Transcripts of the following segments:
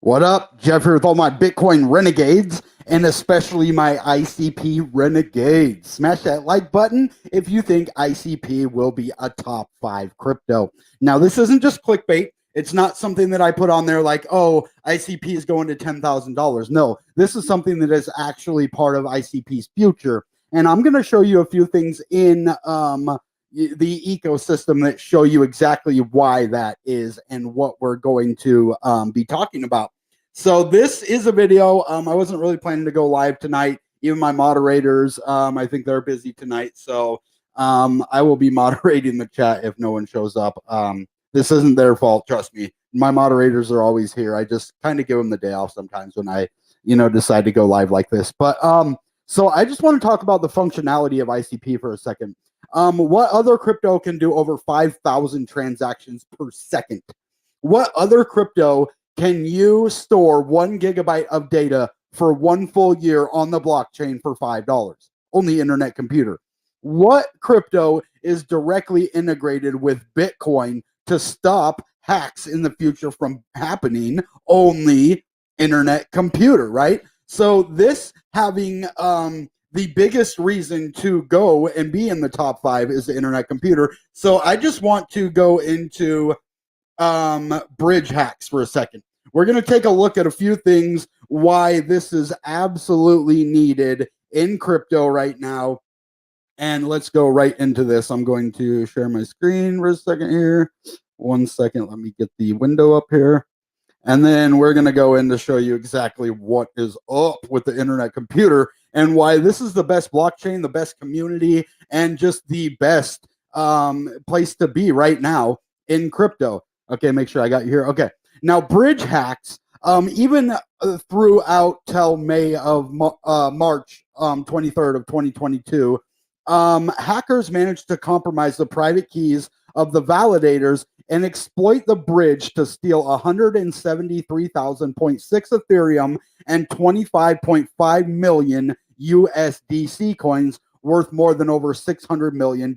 What up? Jeff here with all my Bitcoin renegades and especially my ICP renegades. Smash that like button if you think ICP will be a top 5 crypto. Now, this isn't just clickbait. It's not something that I put on there like, oh, ICP is going to $10,000. No, this is something that is actually part of ICP's future. And I'm going to show you a few things in the ecosystem that show you exactly why that is and what we're going to be talking about. So this is a video. I wasn't really planning to go live tonight. Even my moderators, I think they're busy tonight. So I will be moderating the chat if no one shows up. This isn't their fault, trust me. My moderators are always here. I just kind of give them the day off sometimes when I, decide to go live like this. But so I just want to talk about the functionality of ICP for a second. What other crypto can do over 5,000 transactions per second? What other crypto can you store 1 gigabyte of data for 1 full year on the blockchain for $5 on the internet computer? What crypto is directly integrated with Bitcoin to stop hacks in the future from happening? Only internet computer, right? So this having the biggest reason to go and be in the top 5 is the internet computer. So I just want to go into bridge hacks for a second. We're going to take a look at a few things why this is absolutely needed in crypto right now. And let's go right into this. I'm going to share my screen for a second here. 1 second. Let me get the window up here. And then we're going to go in to show you exactly what is up with the internet computer and why this is the best blockchain, the best community, and just the best place to be right now in crypto. Okay, make sure I got you here. Okay. Now, bridge hacks, even throughout till May of March 23rd of 2022, hackers managed to compromise the private keys of the validators and exploit the bridge to steal 173,000.6 Ethereum and 25.5 million USDC coins worth more than over $600 million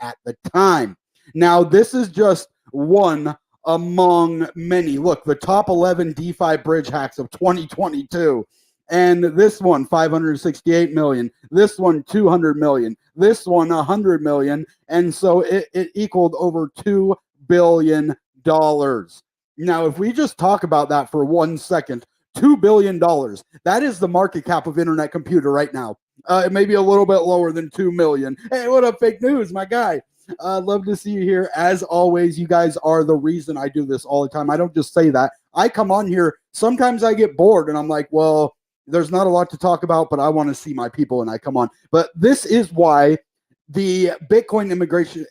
at the time. Now, this is just one among many. Look, the top 11 DeFi bridge hacks of 2022. And this one, 568 million. This one, 200 million. This one, 100 million. And so it equaled over $2 billion. Now, if we just talk about that for 1 second, $2 billion, that is the market cap of internet computer right now. It may be a little bit lower than 2 million. Hey, what up, fake news, my guy? Love to see you here. As always, you guys are the reason I do this all the time. I don't just say that. I come on here. Sometimes I get bored and I'm like, well, there's not a lot to talk about, but I want to see my people and I come on. But this is why the Bitcoin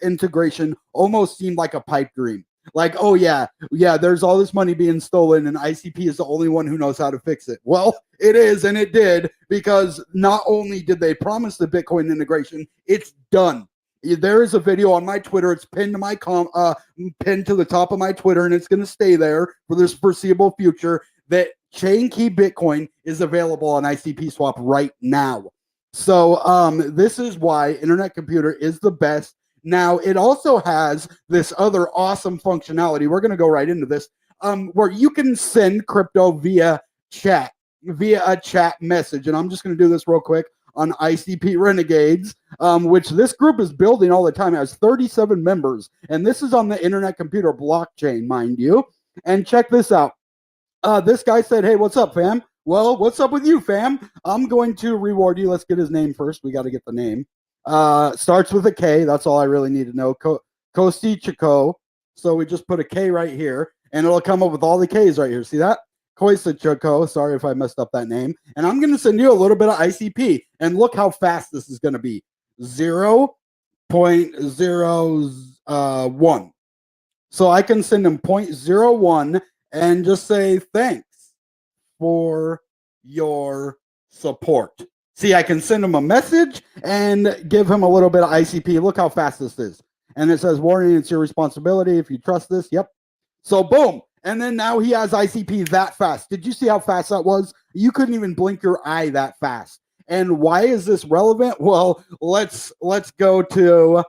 integration almost seemed like a pipe dream. Like, oh, yeah, there's all this money being stolen and ICP is the only one who knows how to fix it. Well, it is, and it did, because not only did they promise the Bitcoin integration, it's done. There is a video on my Twitter. It's pinned to my pinned to the top of my Twitter, and it's going to stay there for this foreseeable future. That chain key Bitcoin is available on ICP Swap right now. So this is why internet computer is the best. Now it also has this other awesome functionality. We're going to go right into this, where you can send crypto via a chat message, and I'm just going to do this real quick on ICP Renegades, which this group is building all the time. It has 37 members, and this is on the internet computer blockchain, mind you. And check this out. This guy said, hey, what's up, fam? Well, what's up with you, fam? I'm going to reward you. Let's get his name first. We got to get the name. Starts with a K. That's all I really need to know. Kosti Chico. So we just put a K right here, and it'll come up with all the Ks right here. See that? Koisachuko, sorry if I messed up that name. And I'm going to send you a little bit of ICP. And look how fast this is going to be. 0.01. So I can send him 0.01 and just say thanks for your support. See, I can send him a message and give him a little bit of ICP. Look how fast this is. And it says, warning, it's your responsibility if you trust this. Yep. So boom. And then now he has ICP that fast. Did you see how fast that was? You couldn't even blink your eye that fast. And why is this relevant? Well, let's go to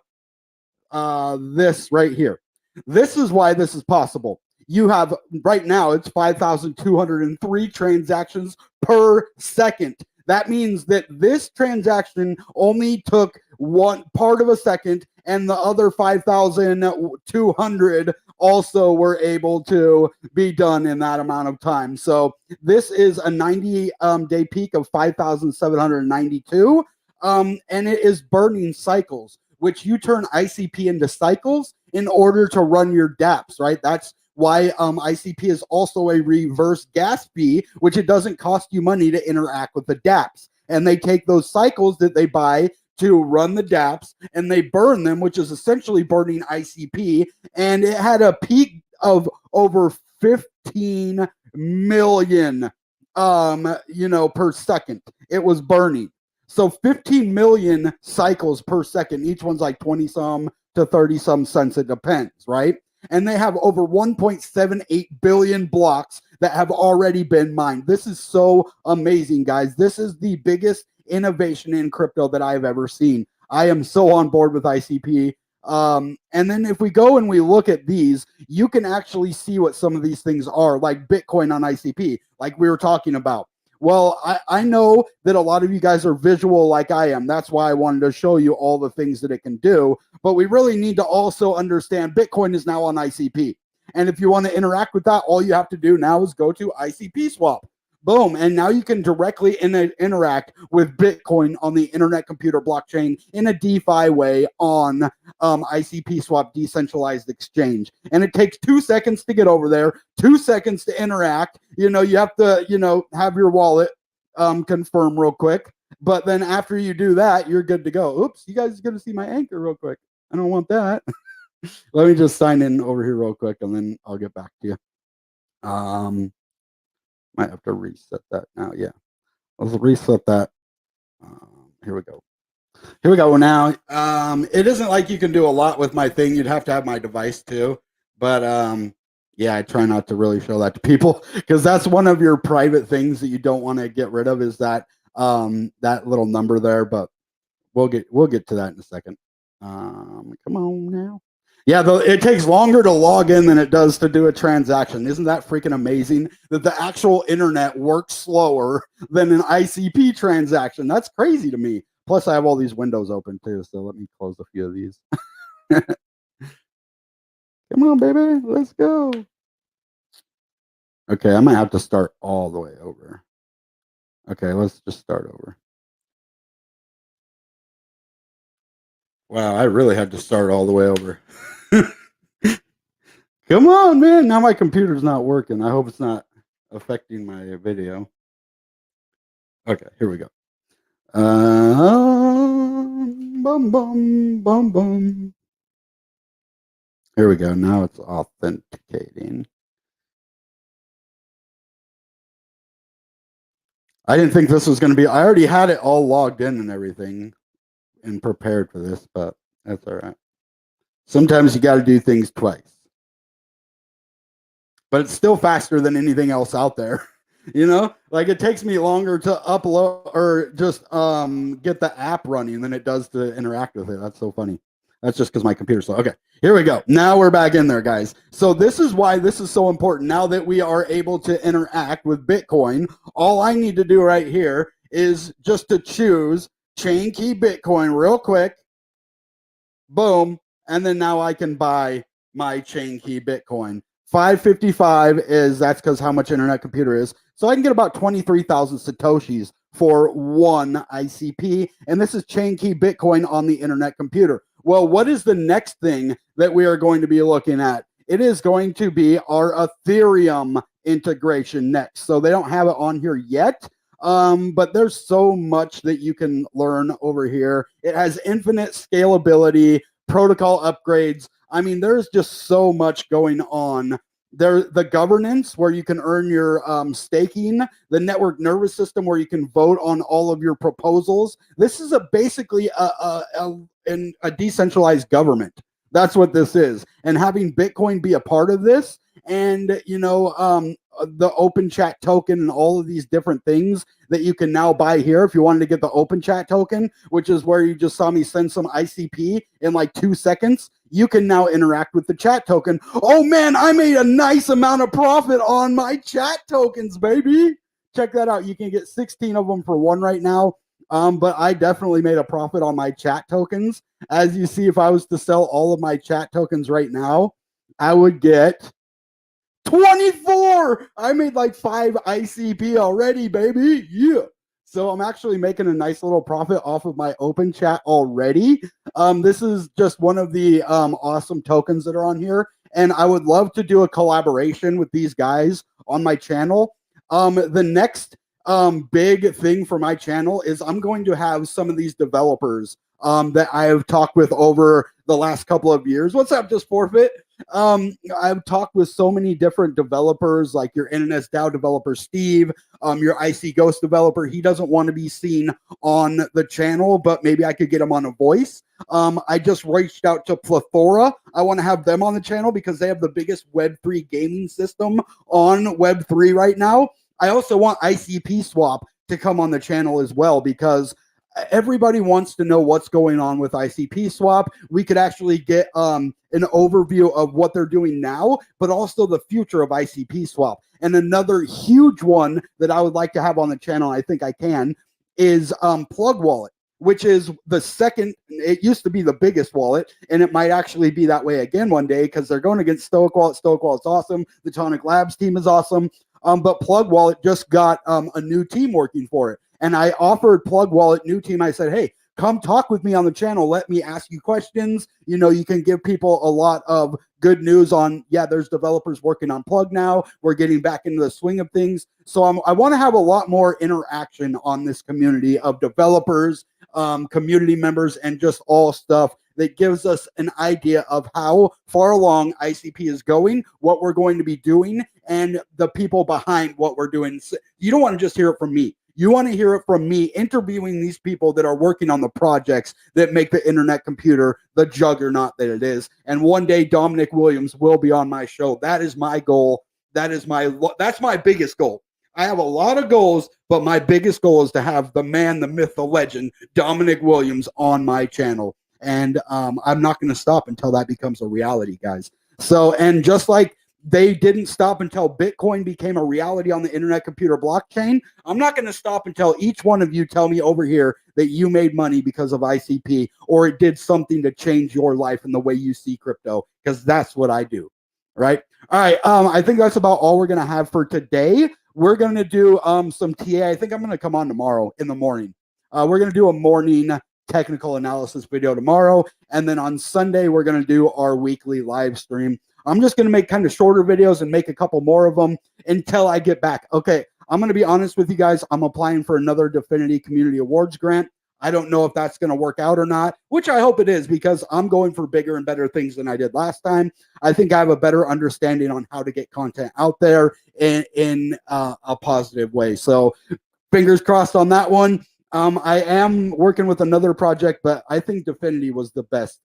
this right here. This is why this is possible. you have right now it's 5,203 transactions per second. That means that this transaction only took one part of a second, and the other 5,200 also were able to be done in that amount of time. So this is a 90-day peak of 5,792, and it is burning cycles, which you turn ICP into cycles in order to run your dApps, right? That's why ICP is also a reverse gas fee, which it doesn't cost you money to interact with the dApps. And they take those cycles that they buy to run the dApps and they burn them, which is essentially burning ICP. And it had a peak of over 15 million, per second. It was burning. So 15 million cycles per second. Each one's like 20 some to 30 some cents. It depends, right? And they have over 1.78 billion blocks that have already been mined. This is so amazing, guys. This is the biggest innovation in crypto that I've ever seen. I am so on board with ICP. And then if we go and we look at these, you can actually see what some of these things are, like Bitcoin on ICP, like we were talking about. Well, I know that a lot of you guys are visual like I am. That's why I wanted to show you all the things that it can do. But we really need to also understand Bitcoin is now on ICP. And if you want to interact with that, all you have to do now is go to ICP swap. Boom. And now you can directly interact with Bitcoin on the internet computer blockchain in a DeFi way on ICP swap decentralized exchange. And it takes 2 seconds to get over there, 2 seconds to interact. You have to, have your wallet confirm real quick. But then after you do that, you're good to go. Oops, you guys are going to see my anchor real quick. I don't want that. Let me just sign in over here real quick and then I'll get back to you. Might have to reset that now. Yeah, let's reset that. Here we go. Here we go. Now, it isn't like you can do a lot with my thing. You'd have to have my device too. But yeah, I try not to really show that to people because that's one of your private things that you don't want to get rid of is that that little number there. But we'll get to that in a second. Come on now. Yeah, it takes longer to log in than it does to do a transaction. Isn't that freaking amazing that the actual internet works slower than an ICP transaction? That's crazy to me. Plus, I have all these windows open too, so let me close a few of these. Come on, baby. Let's go. Okay, I might have to start all the way over. Okay, let's just start over. Wow, I really had to start all the way over. Come on, man. Now my computer's not working. I hope it's not affecting my video. Okay, here we go. Bum, bum, bum, bum. Here we go. Now it's authenticating. I didn't think this was going to be, I already had it all logged in and everything and prepared for this, but that's all right. Sometimes you got to do things twice. But it's still faster than anything else out there. Like it takes me longer to upload or just get the app running than it does to interact with it. That's so funny. That's just because my computer's slow. Okay, here we go. Now we're back in there, guys. So this is why this is so important. Now that we are able to interact with Bitcoin, all I need to do right here is just to choose chain key Bitcoin real quick. Boom. And then now I can buy my chain key Bitcoin. 555 that's because how much internet computer is. So I can get about 23,000 Satoshis for one ICP. And this is chain key Bitcoin on the internet computer. Well, what is the next thing that we are going to be looking at? It is going to be our Ethereum integration next. So they don't have it on here yet. But there's so much that you can learn over here. It has infinite scalability, protocol upgrades. I mean, there's just so much going on. The governance where you can earn your staking, the network nervous system where you can vote on all of your proposals. This is basically a decentralized government. That's what this is. And having Bitcoin be a part of this and the open chat token and all of these different things that you can now buy here if you wanted to get the open chat token, which is where you just saw me send some ICP in like 2 seconds. You can now interact with the chat token. Oh man, I made a nice amount of profit on my chat tokens, baby. Check that out. You can get 16 of them for one right now. But I definitely made a profit on my chat tokens. As you see, if I was to sell all of my chat tokens right now, I would get 24. I made like 5 ICP already, baby. Yeah. So I'm actually making a nice little profit off of my open chat already. This is just one of the awesome tokens that are on here. And I would love to do a collaboration with these guys on my channel. The next big thing for my channel is I'm going to have some of these developers that I have talked with over the last couple of years. What's up, Just Forfeit? I've talked with so many different developers, like your NNS DAO developer, Steve, your IC Ghost developer. He doesn't want to be seen on the channel, but maybe I could get him on a voice. I just reached out to Plethora. I want to have them on the channel because they have the biggest Web3 gaming system on Web3 right now. I also want ICP Swap to come on the channel as well because everybody wants to know what's going on with ICP Swap. We could actually get an overview of what they're doing now, but also the future of ICP Swap. And another huge one that I would like to have on the channel, I think I can, is Plug Wallet, which is the second. It used to be the biggest wallet, and it might actually be that way again one day because they're going against Stoic Wallet. Stoic Wallet's awesome. The Tonic Labs team is awesome. But Plug Wallet just got a new team working for it. And I offered Plug Wallet new team. I said, hey, come talk with me on the channel. Let me ask you questions. You can give people a lot of good news on, yeah, there's developers working on Plug now. We're getting back into the swing of things. So I want to have a lot more interaction on this community of developers, community members, and just all stuff that gives us an idea of how far along ICP is going, what we're going to be doing, and the people behind what we're doing. You don't want to just hear it from me. You want to hear it from me interviewing these people that are working on the projects that make the internet computer the juggernaut that it is. And one day Dominic Williams will be on my show. That is my goal. That's my biggest goal. I have a lot of goals, but my biggest goal is to have the man, the myth, the legend, Dominic Williams on my channel. And I'm not going to stop until that becomes a reality, guys. So, and just like they didn't stop until Bitcoin became a reality on the internet computer blockchain, I'm not going to stop until each one of you tell me over here that you made money because of ICP or it did something to change your life and the way you see crypto, because that's what I do, right? All right, I think that's about all we're going to have for today. We're going to do some TA. I think I'm going to come on tomorrow in the morning. We're going to do a morning technical analysis video tomorrow, and then on Sunday we're going to do our weekly live stream. I'm just going to make kind of shorter videos and make a couple more of them until I get back. Okay, I'm going to be honest with you guys. I'm applying for another Dfinity Community Awards grant. I don't know if that's going to work out or not, which I hope it is, because I'm going for bigger and better things than I did last time. I think I have a better understanding on how to get content out there in a positive way. So fingers crossed on that one. I am working with another project, but I think Dfinity was the best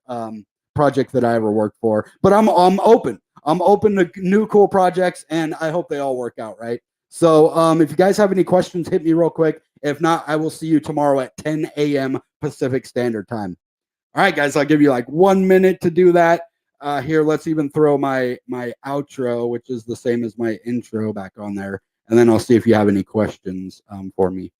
project that I ever worked for. But I'm open. I'm open to new cool projects, and I hope they all work out, right? So if you guys have any questions, hit me real quick. If not, I will see you tomorrow at 10 a.m. Pacific Standard Time. All right, guys, I'll give you like 1 minute to do that. Here, let's even throw my outro, which is the same as my intro, back on there. And then I'll see if you have any questions for me.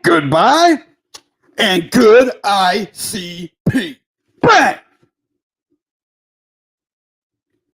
Goodbye and good ICP. Bang!